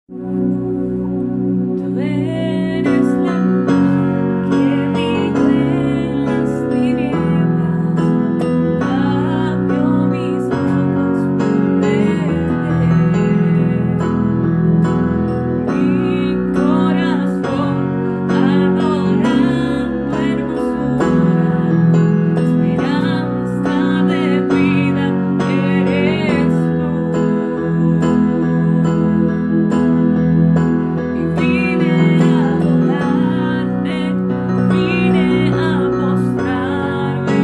Tú eres la luz que brilló en las tinieblas, abrió mis ojos por ver. Mi corazón adorando hermosura, esperanza de vida eres tú. Y vine a adorarte, vine a postrarme,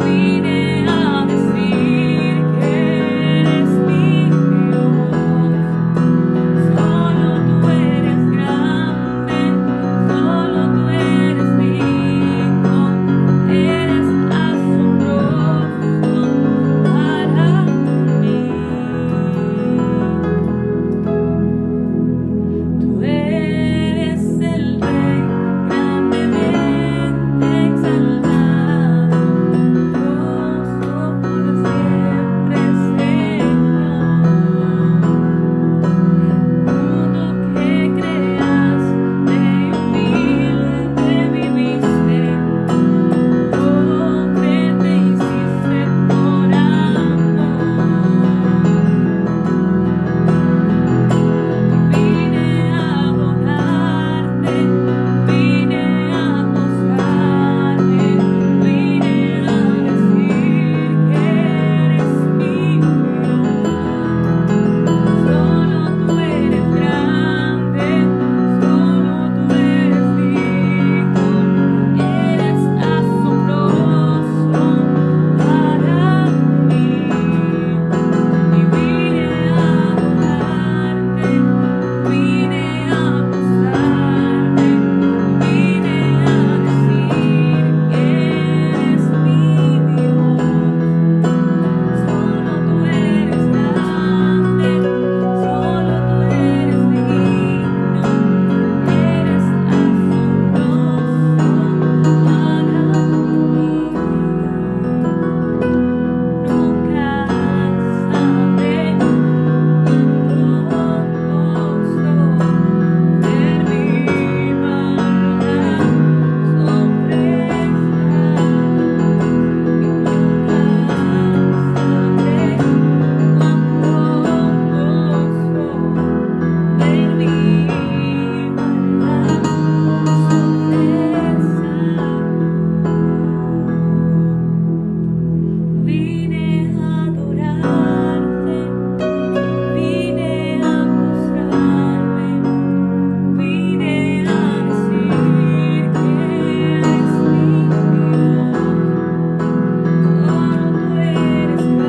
vine a decir que eres mi Dios. Solo tú eres grande, solo tú eres digno, eres asombroso para mí. Tú eres el Rey grandemente exaltado, Dios por siempre, Señor. Mundo que creaste y humilde viviste, pobre te hiciste por amor. Vine a adorarte, vine a postrarme, vine a decir que eres mi Dios. Solo tú eres grande, solo tú eres digno, eres asombroso para mí. Y vine a adorarte, vine a postrarme, vine a decir que eres mi Dios. Solo tú eres grande, solo tú eres digno, eres asombroso para mí. Nunca sabré cuánto costó ver mi maldad sobre estragos, y nunca sabré cuánto costó ver mi maldad sobre estragos.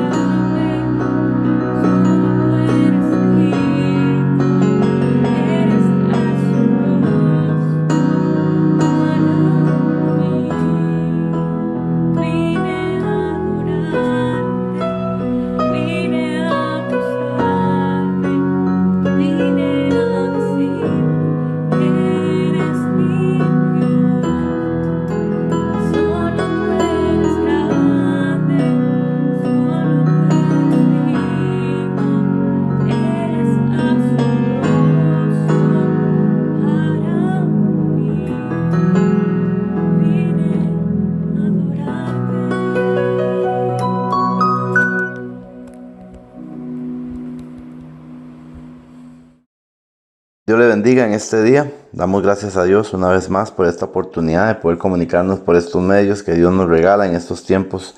Vine a adorarte, vine a postrarme, vine a decir que eres mi Dios. Solo tú eres grande, solo tú eres digno, eres asombroso para mí. Vine a adorarte, vine a postrarme, vine a decir que eres mi Dios. Solo tú eres grande, solo tú eres digno, eres asombroso para mí. Vine a adorarte. Dios le bendiga en este día. Damos gracias a Dios una vez más por esta oportunidad de poder comunicarnos por estos medios que Dios nos regala en estos tiempos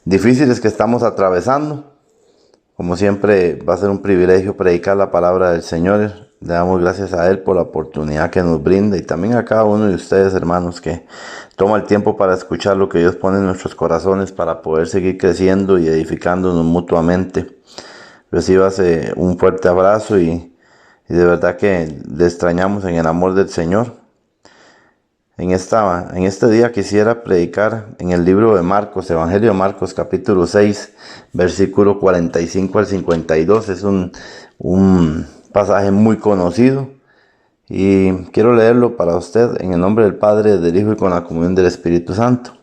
difíciles que estamos atravesando. Como siempre, va a ser un privilegio predicar la palabra del Señor. Le damos gracias a Él por la oportunidad que nos brinda, y también a cada uno de ustedes, hermanos, que toma el tiempo para escuchar lo que Dios pone en nuestros corazones para poder seguir creciendo y edificándonos mutuamente. Recíbase un fuerte abrazo y de verdad que le extrañamos en el amor del Señor. En este día quisiera predicar en el libro de Marcos, Evangelio de Marcos, capítulo 6, versículo 45 al 52. Es un pasaje muy conocido y quiero leerlo para usted en el nombre del Padre, del Hijo y con la comunión del Espíritu Santo.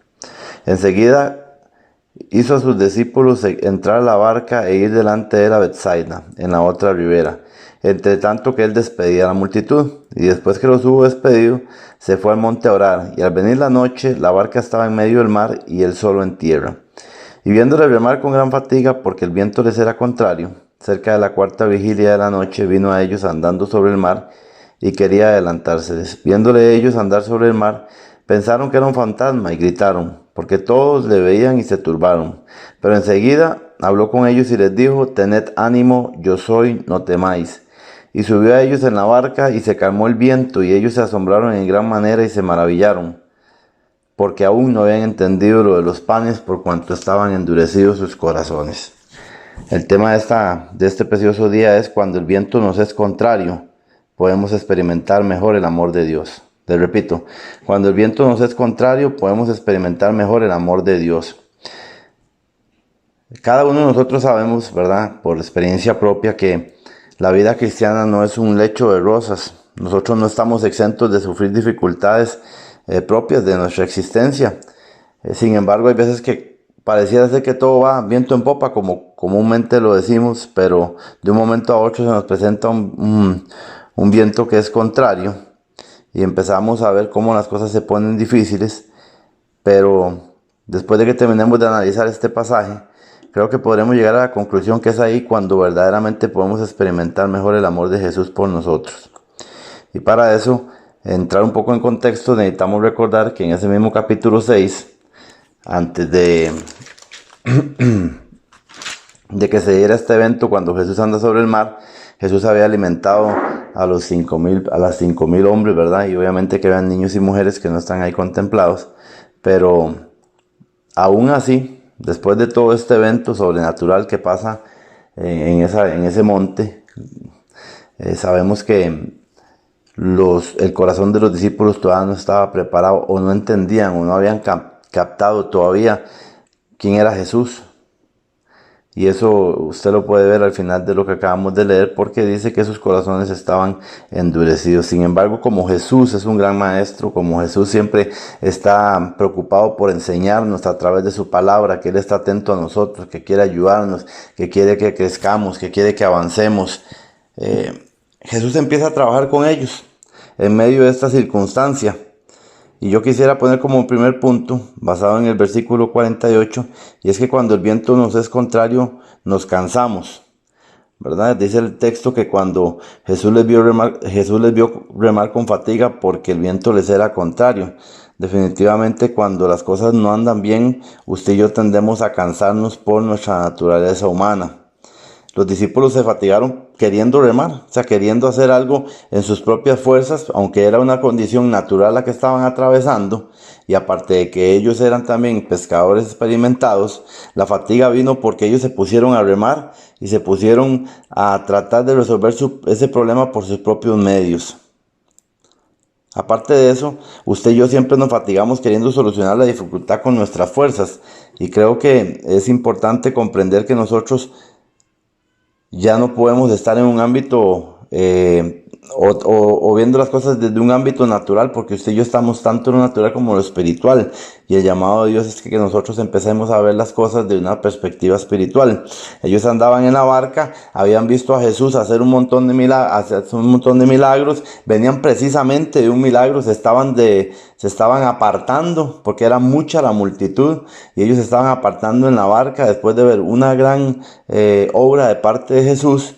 Enseguida hizo a sus discípulos entrar a la barca e ir delante de él a Betsaida, en la otra ribera, entre tanto que él despedía a la multitud. Y después que los hubo despedido, se fue al monte a orar. Y al venir la noche, la barca estaba en medio del mar y él solo en tierra. Y viéndole remar con gran fatiga, porque el viento les era contrario, cerca de la cuarta vigilia de la noche vino a ellos andando sobre el mar y quería adelantárseles. Viéndole ellos andar sobre el mar, pensaron que era un fantasma y gritaron, porque todos le veían y se turbaron. Pero enseguida habló con ellos y les dijo: tened ánimo, yo soy, no temáis. Y subió a ellos en la barca y se calmó el viento, y ellos se asombraron en gran manera y se maravillaron, porque aún no habían entendido lo de los panes, por cuanto estaban endurecidos sus corazones. El tema de este precioso día es: cuando el viento nos es contrario, podemos experimentar mejor el amor de Dios. Les repito, cuando el viento nos es contrario, podemos experimentar mejor el amor de Dios. Cada uno de nosotros sabemos, ¿verdad?, por experiencia propia, que la vida cristiana no es un lecho de rosas. Nosotros no estamos exentos de sufrir dificultades propias de nuestra existencia. Sin embargo, hay veces que pareciera ser que todo va viento en popa, como comúnmente lo decimos, pero de un momento a otro se nos presenta un viento que es contrario y empezamos a ver cómo las cosas se ponen difíciles. Pero después de que terminemos de analizar este pasaje, creo que podremos llegar a la conclusión que es ahí cuando verdaderamente podemos experimentar mejor el amor de Jesús por nosotros. Y para eso, entrar un poco en contexto, necesitamos recordar que en ese mismo capítulo 6, antes de que se diera este evento, cuando Jesús anda sobre el mar, Jesús había alimentado a las 5,000 hombres, ¿verdad? Y obviamente que habían niños y mujeres que no están ahí contemplados, pero aún así, después de todo este evento sobrenatural que pasa en ese monte, sabemos que el corazón de los discípulos todavía no estaba preparado, o no entendían, o no habían captado todavía quién era Jesús. Y eso usted lo puede ver al final de lo que acabamos de leer, porque dice que sus corazones estaban endurecidos. Sin embargo, como Jesús es un gran maestro, como Jesús siempre está preocupado por enseñarnos a través de su palabra, que Él está atento a nosotros, que quiere ayudarnos, que quiere que crezcamos, que quiere que avancemos, Jesús empieza a trabajar con ellos en medio de esta circunstancia. Y yo quisiera poner como primer punto, basado en el versículo 48, y es que cuando el viento nos es contrario, nos cansamos, ¿verdad? Dice el texto que cuando Jesús les vio remar con fatiga, porque el viento les era contrario. Definitivamente, cuando las cosas no andan bien, usted y yo tendemos a cansarnos por nuestra naturaleza humana. Los discípulos se fatigaron queriendo remar, o sea, queriendo hacer algo en sus propias fuerzas, aunque era una condición natural la que estaban atravesando, y aparte de que ellos eran también pescadores experimentados, la fatiga vino porque ellos se pusieron a remar y se pusieron a tratar de resolver ese problema por sus propios medios. Aparte de eso, usted y yo siempre nos fatigamos queriendo solucionar la dificultad con nuestras fuerzas, y creo que es importante comprender que nosotros ya no podemos estar en un ámbito o viendo las cosas desde un ámbito natural, porque usted y yo estamos tanto en lo natural como en lo espiritual, y el llamado de Dios es que nosotros empecemos a ver las cosas de una perspectiva espiritual. Ellos andaban en la barca, habían visto a Jesús hacer un montón de milagros, venían precisamente de un milagro, se estaban apartando porque era mucha la multitud, y ellos se estaban apartando en la barca después de ver una gran obra de parte de Jesús.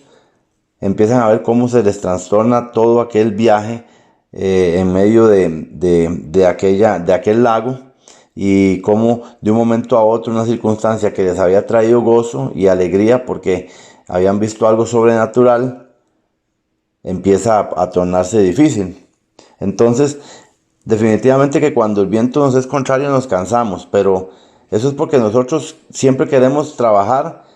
Empiezan a ver cómo se les trastorna todo aquel viaje en medio de aquel lago, y cómo de un momento a otro una circunstancia que les había traído gozo y alegría porque habían visto algo sobrenatural empieza a tornarse difícil. Entonces, definitivamente que cuando el viento nos es contrario nos cansamos, pero eso es porque nosotros siempre queremos trabajar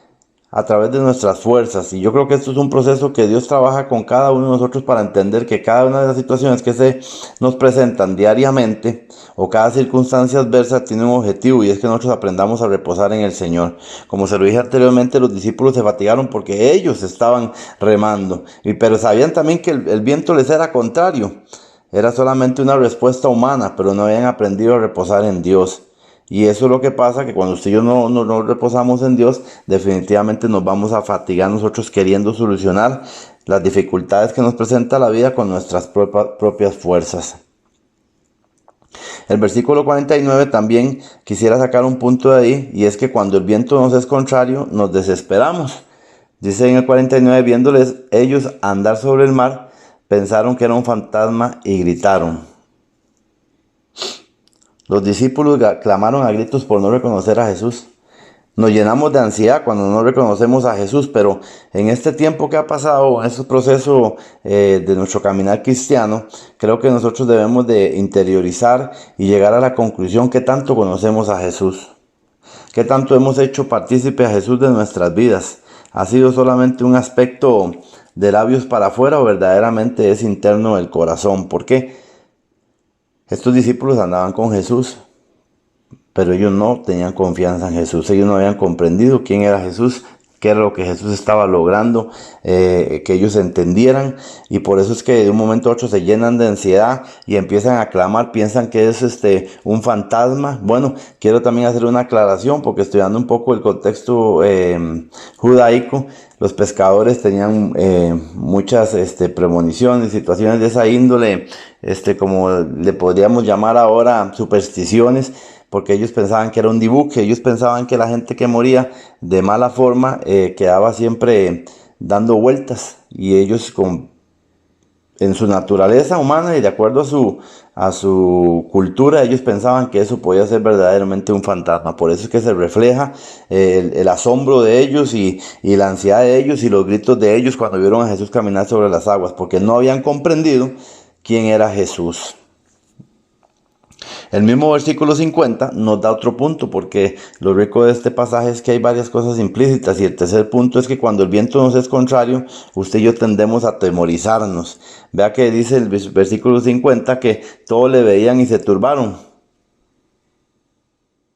a través de nuestras fuerzas, y yo creo que esto es un proceso que Dios trabaja con cada uno de nosotros para entender que cada una de las situaciones que se nos presentan diariamente, o cada circunstancia adversa, tiene un objetivo, y es que nosotros aprendamos a reposar en el Señor. Como se lo dije anteriormente, los discípulos se fatigaron porque ellos estaban remando, pero sabían también que el viento les era contrario. Era solamente una respuesta humana, pero no habían aprendido a reposar en Dios. Y eso es lo que pasa, que cuando usted y yo no reposamos en Dios, definitivamente nos vamos a fatigar nosotros queriendo solucionar las dificultades que nos presenta la vida con nuestras propias fuerzas. El versículo 49 también quisiera sacar un punto de ahí, y es que cuando el viento nos es contrario, nos desesperamos. Dice en el 49, viéndoles ellos andar sobre el mar, pensaron que era un fantasma y gritaron. Los discípulos clamaron a gritos por no reconocer a Jesús. Nos llenamos de ansiedad cuando no reconocemos a Jesús, pero en este tiempo que ha pasado, en este proceso de nuestro caminar cristiano, creo que nosotros debemos de interiorizar y llegar a la conclusión que tanto conocemos a Jesús, que tanto hemos hecho partícipe a Jesús de nuestras vidas. ¿Ha sido solamente un aspecto de labios para afuera o verdaderamente es interno del corazón? Porque estos discípulos andaban con Jesús, pero ellos no tenían confianza en Jesús. Ellos no habían comprendido quién era Jesús, qué era lo que Jesús estaba logrando, que ellos entendieran. Y por eso es que de un momento a otro se llenan de ansiedad y empiezan a clamar, piensan que es un fantasma. Bueno, quiero también hacer una aclaración porque estudiando un poco el contexto judaico, los pescadores tenían muchas premoniciones, situaciones de esa índole, como le podríamos llamar ahora supersticiones, porque ellos pensaban que era un dibujo, ellos pensaban que la gente que moría de mala forma quedaba siempre dando vueltas, y ellos en su naturaleza humana y de acuerdo a su cultura, ellos pensaban que eso podía ser verdaderamente un fantasma. Por eso es que se refleja el asombro de ellos y la ansiedad de ellos y los gritos de ellos cuando vieron a Jesús caminar sobre las aguas, porque no habían comprendido quién era Jesús. El mismo versículo 50 nos da otro punto, porque lo rico de este pasaje es que hay varias cosas implícitas, y el tercer punto es que cuando el viento nos es contrario, usted y yo tendemos a atemorizarnos. Vea que dice el versículo 50 que todos le veían y se turbaron.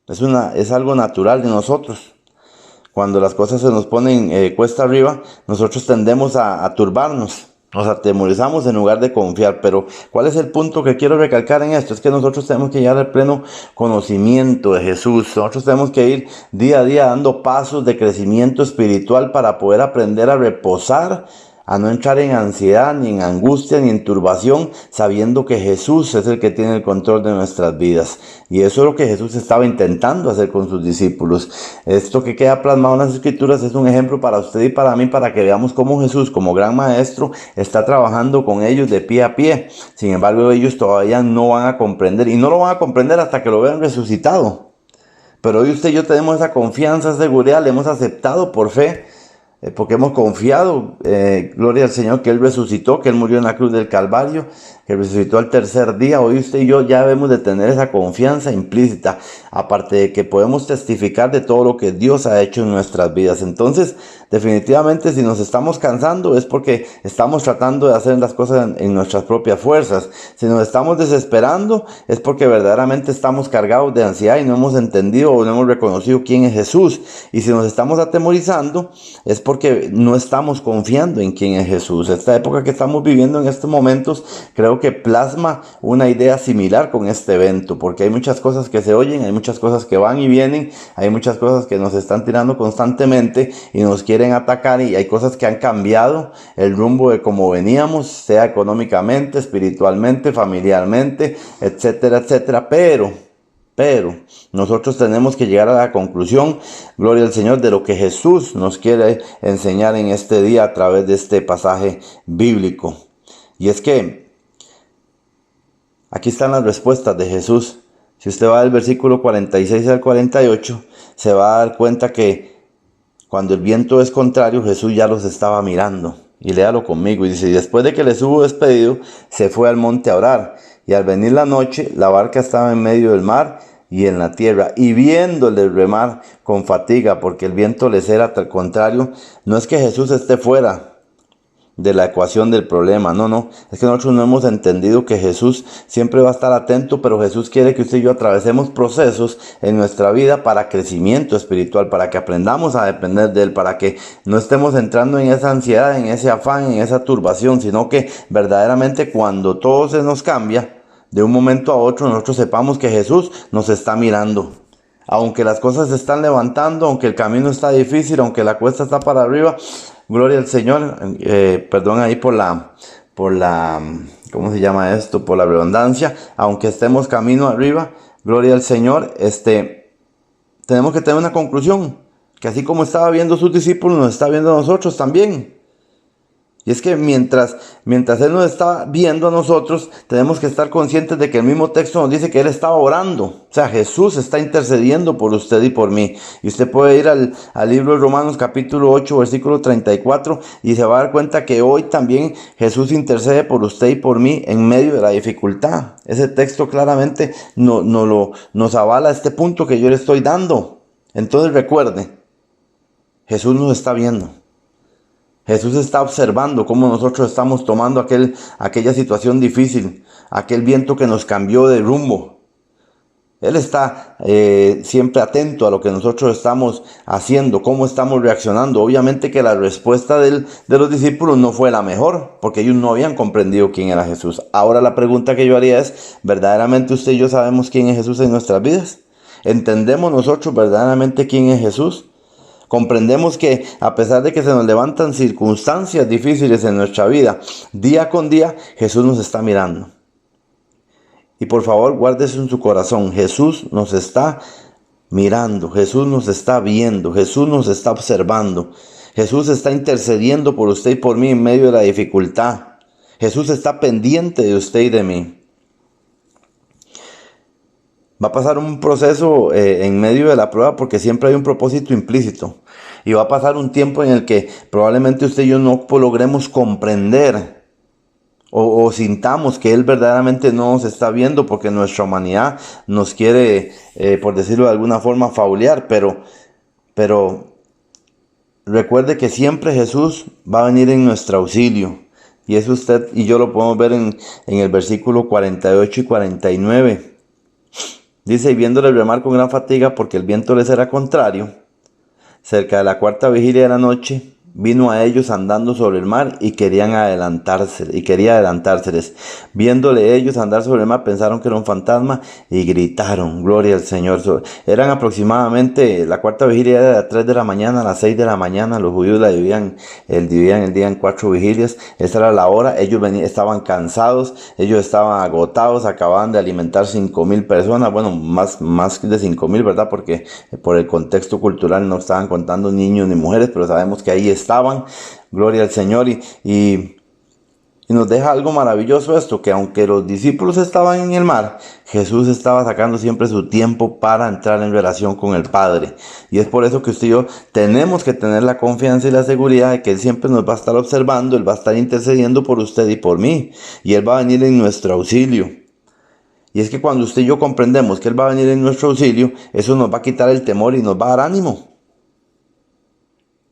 Es algo natural de nosotros. Cuando las cosas se nos ponen cuesta arriba, nosotros tendemos a turbarnos. Nos atemorizamos en lugar de confiar. Pero ¿cuál es el punto que quiero recalcar en esto? Es que nosotros tenemos que llegar al pleno conocimiento de Jesús. Nosotros tenemos que ir día a día dando pasos de crecimiento espiritual para poder aprender a reposar, a no entrar en ansiedad, ni en angustia, ni en turbación, sabiendo que Jesús es el que tiene el control de nuestras vidas. Y eso es lo que Jesús estaba intentando hacer con sus discípulos. Esto que queda plasmado en las Escrituras es un ejemplo para usted y para mí, para que veamos cómo Jesús, como gran maestro, está trabajando con ellos de pie a pie. Sin embargo, ellos todavía no van a comprender, y no lo van a comprender hasta que lo vean resucitado. Pero hoy usted y yo tenemos esa confianza, esa seguridad, le hemos aceptado por fe, porque hemos confiado, gloria al Señor, que Él resucitó, que Él murió en la cruz del Calvario, que resucitó al tercer día. Hoy usted y yo ya debemos de tener esa confianza implícita, aparte de que podemos testificar de todo lo que Dios ha hecho en nuestras vidas. Entonces, definitivamente, si nos estamos cansando es porque estamos tratando de hacer las cosas en nuestras propias fuerzas. Si nos estamos desesperando es porque verdaderamente estamos cargados de ansiedad y no hemos entendido o no hemos reconocido quién es Jesús. Y si nos estamos atemorizando es porque no estamos confiando en quién es Jesús. Esta época que estamos viviendo en estos momentos creo que plasma una idea similar con este evento, porque hay muchas cosas que se oyen, hay muchas cosas que van y vienen, hay muchas cosas que nos están tirando constantemente y nos quieren atacar, y hay cosas que han cambiado el rumbo de cómo veníamos, sea económicamente, espiritualmente, familiarmente, etcétera, etcétera. Pero nosotros tenemos que llegar a la conclusión, gloria al Señor, de lo que Jesús nos quiere enseñar en este día a través de este pasaje bíblico. Y es que aquí están las respuestas de Jesús. Si usted va del versículo 46 al 48, se va a dar cuenta que cuando el viento es contrario, Jesús ya los estaba mirando. Y léalo conmigo. Y dice: y después de que les hubo despedido, se fue al monte a orar. Y al venir la noche, la barca estaba en medio del mar y en la tierra. Y viéndole remar con fatiga, porque el viento les era al contrario, no es que Jesús esté fuera de la ecuación del problema, no, es que nosotros no hemos entendido que Jesús siempre va a estar atento, pero Jesús quiere que usted y yo atravesemos procesos en nuestra vida para crecimiento espiritual, para que aprendamos a depender de Él, para que no estemos entrando en esa ansiedad, en ese afán, en esa turbación, sino que verdaderamente cuando todo se nos cambia, de un momento a otro, nosotros sepamos que Jesús nos está mirando. Aunque las cosas se están levantando, aunque el camino está difícil, aunque la cuesta está para arriba, Gloria al Señor. Perdón ahí ¿cómo se llama esto? Por la redundancia. Aunque estemos camino arriba, gloria al Señor. Tenemos que tener una conclusión, que así como estaba viendo sus discípulos, nos está viendo a nosotros también. Y es que mientras Él nos está viendo a nosotros, tenemos que estar conscientes de que el mismo texto nos dice que Él estaba orando. O sea, Jesús está intercediendo por usted y por mí. Y usted puede ir al libro de Romanos capítulo 8, versículo 34, y se va a dar cuenta que hoy también Jesús intercede por usted y por mí en medio de la dificultad. Ese texto claramente nos avala este punto que yo le estoy dando. Entonces recuerde, Jesús nos está viendo. Jesús está observando cómo nosotros estamos tomando aquella situación difícil, aquel viento que nos cambió de rumbo. Él está siempre atento a lo que nosotros estamos haciendo, cómo estamos reaccionando. Obviamente que la respuesta de los discípulos no fue la mejor, porque ellos no habían comprendido quién era Jesús. Ahora la pregunta que yo haría es, ¿verdaderamente usted y yo sabemos quién es Jesús en nuestras vidas? ¿Entendemos nosotros verdaderamente quién es Jesús? Comprendemos que a pesar de que se nos levantan circunstancias difíciles en nuestra vida, día con día Jesús nos está mirando. Y por favor, guárdese en su corazón, Jesús nos está mirando, Jesús nos está viendo, Jesús nos está observando. Jesús está intercediendo por usted y por mí en medio de la dificultad. Jesús está pendiente de usted y de mí. Va a pasar un proceso en medio de la prueba porque siempre hay un propósito implícito. Y va a pasar un tiempo en el que probablemente usted y yo no logremos comprender o sintamos que Él verdaderamente no nos está viendo porque nuestra humanidad nos quiere, por decirlo de alguna forma, faulear. Pero recuerde que siempre Jesús va a venir en nuestro auxilio. Y eso usted y yo lo podemos ver en el versículo 48 y 49. Dice, y viéndole remar con gran fatiga porque el viento les era contrario, cerca de la cuarta vigilia de la noche, vino a ellos andando sobre el mar y quería adelantárseles. Viéndole ellos andar sobre el mar, pensaron que era un fantasma y gritaron, gloria al Señor. Eran aproximadamente, la cuarta vigilia era de las 3 de la mañana a las 6 de la mañana. Los judíos dividían el día en 4 vigilias. Esa era la hora. Ellos estaban cansados, ellos estaban agotados, acababan de alimentar 5,000 personas. Bueno, más de 5,000, ¿verdad? Porque por el contexto cultural no estaban contando niños ni mujeres, pero sabemos que ahí estaban, gloria al Señor, y nos deja algo maravilloso esto, que aunque los discípulos estaban en el mar, Jesús estaba sacando siempre su tiempo para entrar en relación con el Padre. Y es por eso que usted y yo tenemos que tener la confianza y la seguridad de que Él siempre nos va a estar observando, Él va a estar intercediendo por usted y por mí, y Él va a venir en nuestro auxilio. Y es que cuando usted y yo comprendemos que Él va a venir en nuestro auxilio, eso nos va a quitar el temor y nos va a dar ánimo.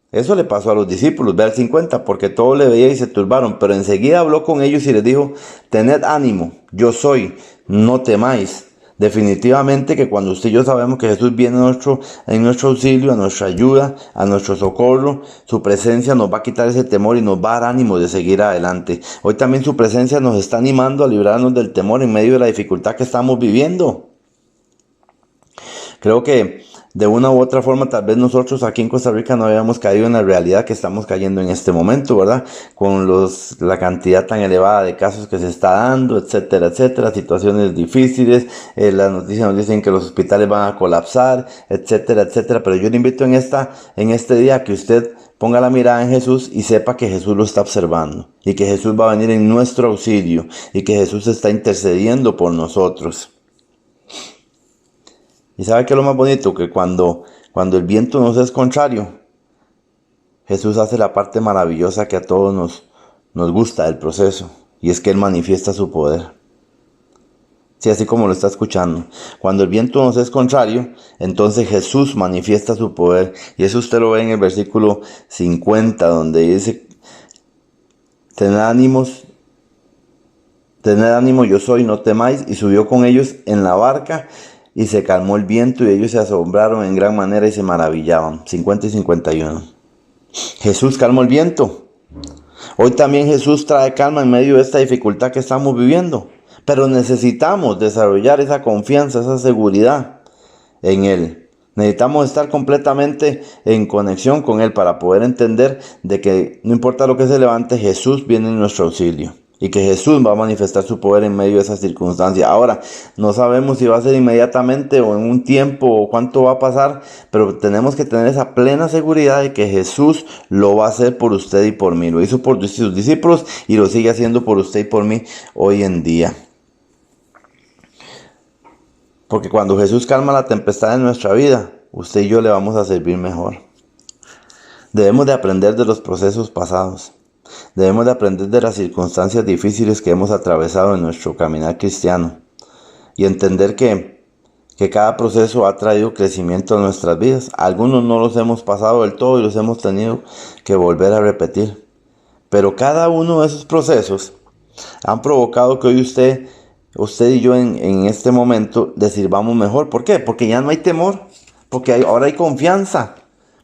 Eso le pasó a los discípulos, ve al 50, porque todo le veía y se turbaron, pero enseguida habló con ellos y les dijo, tened ánimo, yo soy, no temáis. Definitivamente que cuando usted y yo sabemos que Jesús viene en nuestro auxilio, a nuestra ayuda, a nuestro socorro, su presencia nos va a quitar ese temor y nos va a dar ánimo de seguir adelante. Hoy también su presencia nos está animando a librarnos del temor en medio de la dificultad que estamos viviendo. Creo que de una u otra forma, tal vez nosotros aquí en Costa Rica no habíamos caído en la realidad que estamos cayendo en este momento, ¿verdad? Con la cantidad tan elevada de casos que se está dando, etcétera, etcétera, situaciones difíciles, las noticias nos dicen que los hospitales van a colapsar, etcétera, etcétera. Pero yo le invito en este día a que usted ponga la mirada en Jesús y sepa que Jesús lo está observando y que Jesús va a venir en nuestro auxilio y que Jesús está intercediendo por nosotros. ¿Y sabe qué es lo más bonito? Que cuando el viento nos es contrario, Jesús hace la parte maravillosa que a todos nos gusta del proceso, y es que Él manifiesta su poder. Sí, así como lo está escuchando. Cuando el viento nos es contrario, entonces Jesús manifiesta su poder, y eso usted lo ve en el versículo 50, donde dice, tened ánimo, yo soy, no temáis, y subió con ellos en la barca, y se calmó el viento y ellos se asombraron en gran manera y se maravillaban. 50 y 51. Jesús calmó el viento. Hoy también Jesús trae calma en medio de esta dificultad que estamos viviendo. Pero necesitamos desarrollar esa confianza, esa seguridad en Él. Necesitamos estar completamente en conexión con Él para poder entender de que no importa lo que se levante, Jesús viene en nuestro auxilio. Y que Jesús va a manifestar su poder en medio de esas circunstancias. Ahora, no sabemos si va a ser inmediatamente o en un tiempo o cuánto va a pasar, pero tenemos que tener esa plena seguridad de que Jesús lo va a hacer por usted y por mí. Lo hizo por sus discípulos y lo sigue haciendo por usted y por mí hoy en día. Porque cuando Jesús calma la tempestad en nuestra vida, usted y yo le vamos a servir mejor. Debemos de aprender de los procesos pasados. Debemos de aprender de las circunstancias difíciles que hemos atravesado en nuestro caminar cristiano. Y entender que cada proceso ha traído crecimiento a nuestras vidas. Algunos no los hemos pasado del todo y los hemos tenido que volver a repetir. Pero cada uno de esos procesos han provocado que hoy usted y yo en este momento le sirvamos mejor. ¿Por qué? Porque ya no hay temor, porque ahora hay confianza,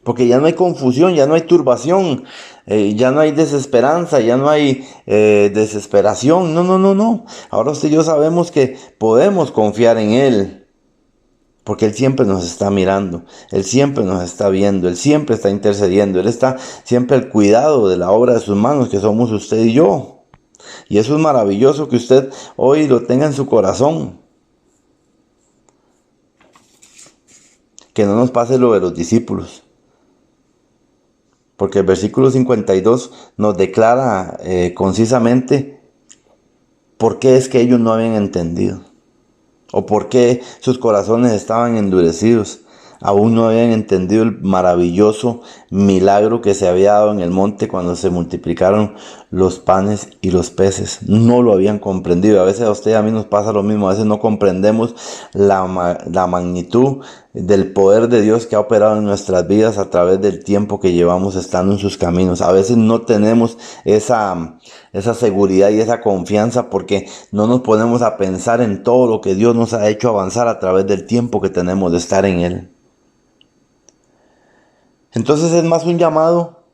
porque ya no hay confusión, ya no hay turbación, ya no hay desesperanza, ya no hay desesperación. No. Ahora usted y yo sabemos que podemos confiar en Él, porque Él siempre nos está mirando, Él siempre nos está viendo, Él siempre está intercediendo, Él está siempre al cuidado de la obra de sus manos, que somos usted y yo. Y eso es maravilloso que usted hoy lo tenga en su corazón. Que no nos pase lo de los discípulos. Porque el versículo 52 nos declara concisamente por qué es que ellos no habían entendido. O por qué sus corazones estaban endurecidos. Aún no habían entendido el maravilloso milagro que se había dado en el monte cuando se multiplicaron los panes y los peces. No lo habían comprendido. A veces a usted y a mí nos pasa lo mismo. A veces no comprendemos la magnitud del poder de Dios que ha operado en nuestras vidas a través del tiempo que llevamos estando en sus caminos. A veces no tenemos esa seguridad y esa confianza porque no nos ponemos a pensar en todo lo que Dios nos ha hecho avanzar a través del tiempo que tenemos de estar en Él. Entonces es más un llamado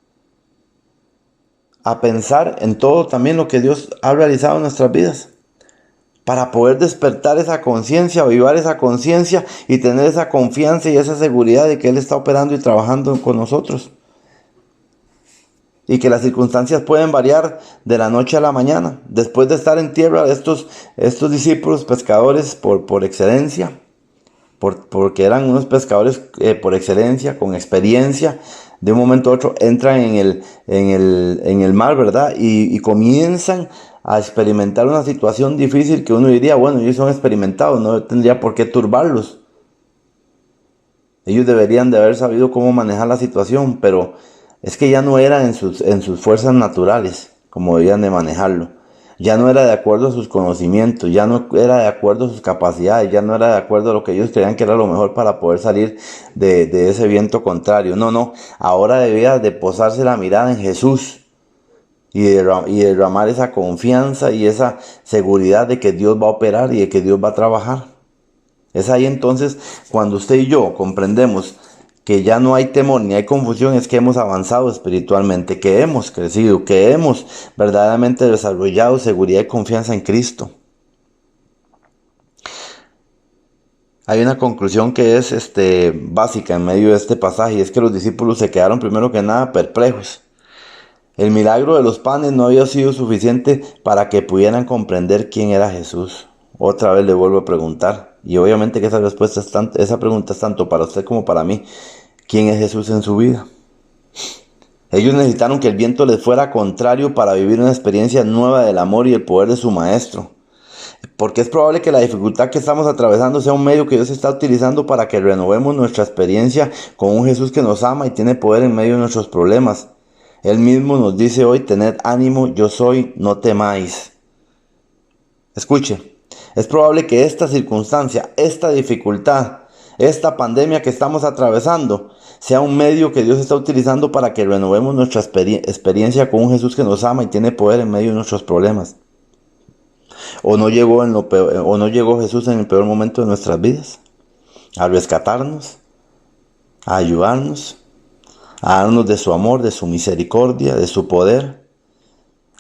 a pensar en todo también lo que Dios ha realizado en nuestras vidas, para poder despertar esa conciencia, avivar esa conciencia y tener esa confianza y esa seguridad de que Él está operando y trabajando con nosotros. Y que las circunstancias pueden variar de la noche a la mañana. Después de estar en tierra, estos discípulos pescadores por excelencia, porque eran unos pescadores por excelencia, con experiencia, de un momento a otro entran en el mar, ¿verdad? Y comienzan a experimentar una situación difícil que uno diría, bueno, ellos son experimentados, no tendría por qué turbarlos. Ellos deberían de haber sabido cómo manejar la situación, pero es que ya no era en sus fuerzas naturales como debían de manejarlo. Ya no era de acuerdo a sus conocimientos, ya no era de acuerdo a sus capacidades, ya no era de acuerdo a lo que ellos creían que era lo mejor para poder salir de ese viento contrario. No, ahora debía de posarse la mirada en Jesús y derramar esa confianza y esa seguridad de que Dios va a operar y de que Dios va a trabajar. Es ahí entonces cuando usted y yo comprendemos que ya no hay temor ni hay confusión, es que hemos avanzado espiritualmente, que hemos crecido, que hemos verdaderamente desarrollado seguridad y confianza en Cristo. Hay una conclusión que es básica en medio de este pasaje, y es que los discípulos se quedaron primero que nada perplejos. El milagro de los panes no había sido suficiente para que pudieran comprender quién era Jesús. Otra vez le vuelvo a preguntar, y obviamente que esa pregunta es tanto para usted como para mí. ¿Quién es Jesús en su vida? Ellos necesitaron que el viento les fuera contrario para vivir una experiencia nueva del amor y el poder de su Maestro. Porque es probable que la dificultad que estamos atravesando sea un medio que Dios está utilizando para que renovemos nuestra experiencia con un Jesús que nos ama y tiene poder en medio de nuestros problemas. Él mismo nos dice hoy, tened ánimo, yo soy, no temáis. Escuche, es probable que esta circunstancia, esta dificultad, esta pandemia que estamos atravesando sea un medio que Dios está utilizando para que renovemos nuestra experiencia con un Jesús que nos ama y tiene poder en medio de nuestros problemas. ¿O no llegó Jesús en el peor momento de nuestras vidas? A rescatarnos, a ayudarnos, a darnos de su amor, de su misericordia, de su poder,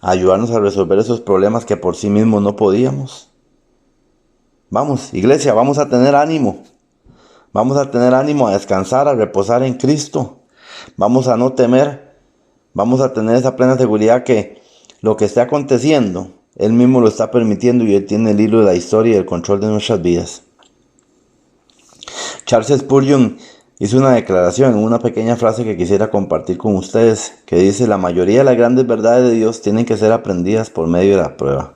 a ayudarnos a resolver esos problemas que por sí mismos no podíamos. Vamos, iglesia, vamos a tener ánimo. Vamos a tener ánimo a descansar, a reposar en Cristo. Vamos a no temer. Vamos a tener esa plena seguridad que lo que esté aconteciendo, Él mismo lo está permitiendo y Él tiene el hilo de la historia y el control de nuestras vidas. Charles Spurgeon hizo una declaración en una pequeña frase que quisiera compartir con ustedes, que dice: la mayoría de las grandes verdades de Dios tienen que ser aprendidas por medio de la prueba.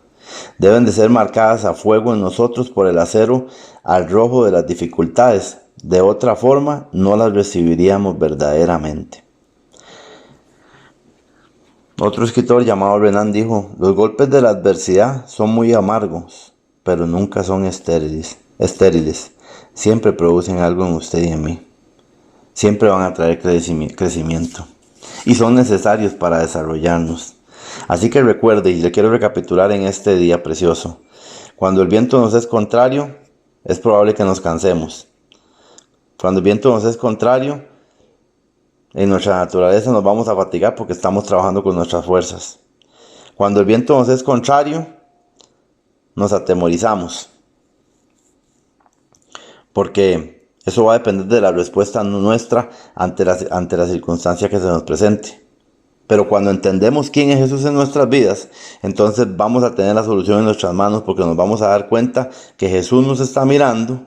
Deben de ser marcadas a fuego en nosotros por el acero al rojo de las dificultades. De otra forma, no las recibiríamos verdaderamente. Otro escritor llamado Renan dijo: los golpes de la adversidad son muy amargos, pero nunca son estériles. Siempre producen algo en usted y en mí. Siempre van a traer crecimiento. Y son necesarios para desarrollarnos. Así que recuerde, y le quiero recapitular en este día precioso: cuando el viento nos es contrario, es probable que nos cansemos. Cuando el viento nos es contrario, en nuestra naturaleza nos vamos a fatigar porque estamos trabajando con nuestras fuerzas. Cuando el viento nos es contrario, nos atemorizamos, porque eso va a depender de la respuesta nuestra ante la circunstancia que se nos presente. Pero cuando entendemos quién es Jesús en nuestras vidas, entonces vamos a tener la solución en nuestras manos, porque nos vamos a dar cuenta que Jesús nos está mirando,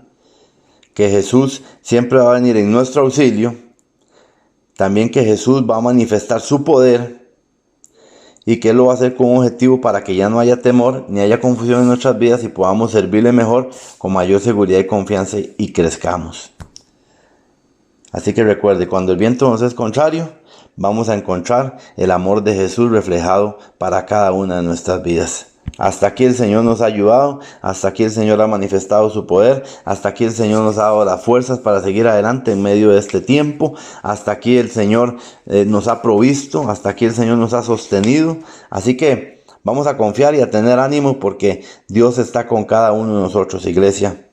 que Jesús siempre va a venir en nuestro auxilio, también que Jesús va a manifestar su poder y que Él lo va a hacer con un objetivo para que ya no haya temor ni haya confusión en nuestras vidas y podamos servirle mejor, con mayor seguridad y confianza, y crezcamos. Así que recuerde, cuando el viento nos es contrario, vamos a encontrar el amor de Jesús reflejado para cada una de nuestras vidas. Hasta aquí el Señor nos ha ayudado, hasta aquí el Señor ha manifestado su poder, hasta aquí el Señor nos ha dado las fuerzas para seguir adelante en medio de este tiempo, hasta aquí el Señor nos ha provisto, hasta aquí el Señor nos ha sostenido. Así que vamos a confiar y a tener ánimo, porque Dios está con cada uno de nosotros, iglesia.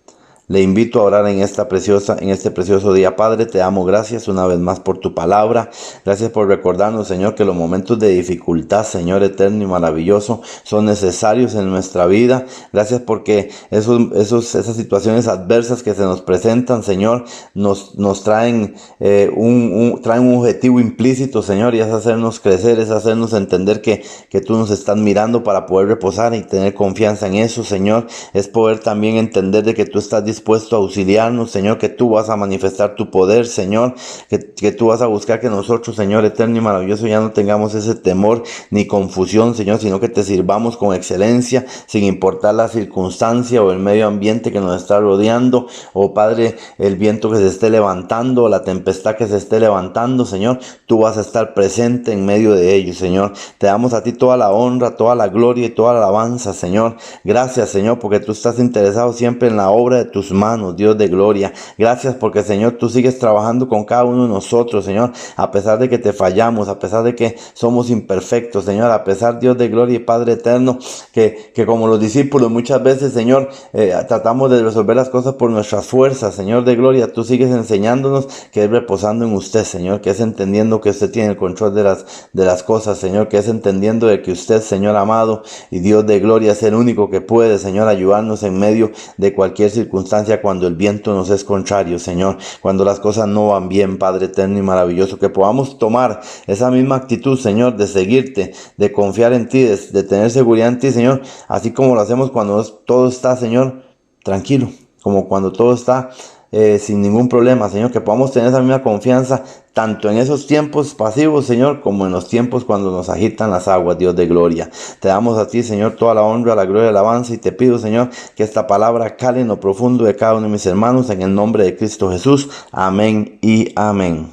Le invito a orar en este precioso día. Padre, te damos gracias una vez más por tu palabra. Gracias por recordarnos, Señor, que los momentos de dificultad, Señor eterno y maravilloso, son necesarios en nuestra vida. Gracias porque esas situaciones adversas que se nos presentan, Señor, nos traen un objetivo implícito, Señor, y es hacernos crecer, es hacernos entender que tú nos estás mirando para poder reposar y tener confianza en eso, Señor. Es poder también entender de que tú estás dispuesto a auxiliarnos, Señor, que tú vas a manifestar tu poder, Señor, que tú vas a buscar que nosotros, Señor eterno y maravilloso, ya no tengamos ese temor ni confusión, Señor, sino que te sirvamos con excelencia, sin importar la circunstancia o el medio ambiente que nos está rodeando, o Padre, el viento que se esté levantando, o la tempestad que se esté levantando, Señor, tú vas a estar presente en medio de ellos, Señor. Te damos a ti toda la honra, toda la gloria y toda la alabanza, Señor. Gracias, Señor, porque tú estás interesado siempre en la obra de tus manos, Dios de gloria. Gracias porque, Señor, tú sigues trabajando con cada uno de nosotros, Señor, a pesar de que te fallamos, a pesar de que somos imperfectos, Señor, a pesar, Dios de gloria y Padre eterno, que como los discípulos muchas veces, Señor, tratamos de resolver las cosas por nuestras fuerzas, Señor de gloria. Tú sigues enseñándonos que es reposando en usted, Señor, que es entendiendo que usted tiene el control de las cosas, Señor, que es entendiendo de que usted, Señor amado y Dios de gloria, es el único que puede, Señor, ayudarnos en medio de cualquier circunstancia, cuando el viento nos es contrario, Señor, cuando las cosas no van bien, Padre eterno y maravilloso, que podamos tomar esa misma actitud, Señor, de seguirte, de confiar en ti, de tener seguridad en ti, Señor, así como lo hacemos cuando todo está, Señor, tranquilo, como cuando todo está sin ningún problema, Señor, que podamos tener esa misma confianza tanto en esos tiempos pasivos, Señor, como en los tiempos cuando nos agitan las aguas, Dios de gloria. Te damos a ti, Señor, toda la honra, la gloria y la alabanza, y te pido, Señor, que esta palabra cale en lo profundo de cada uno de mis hermanos, en el nombre de Cristo Jesús. Amén y amén.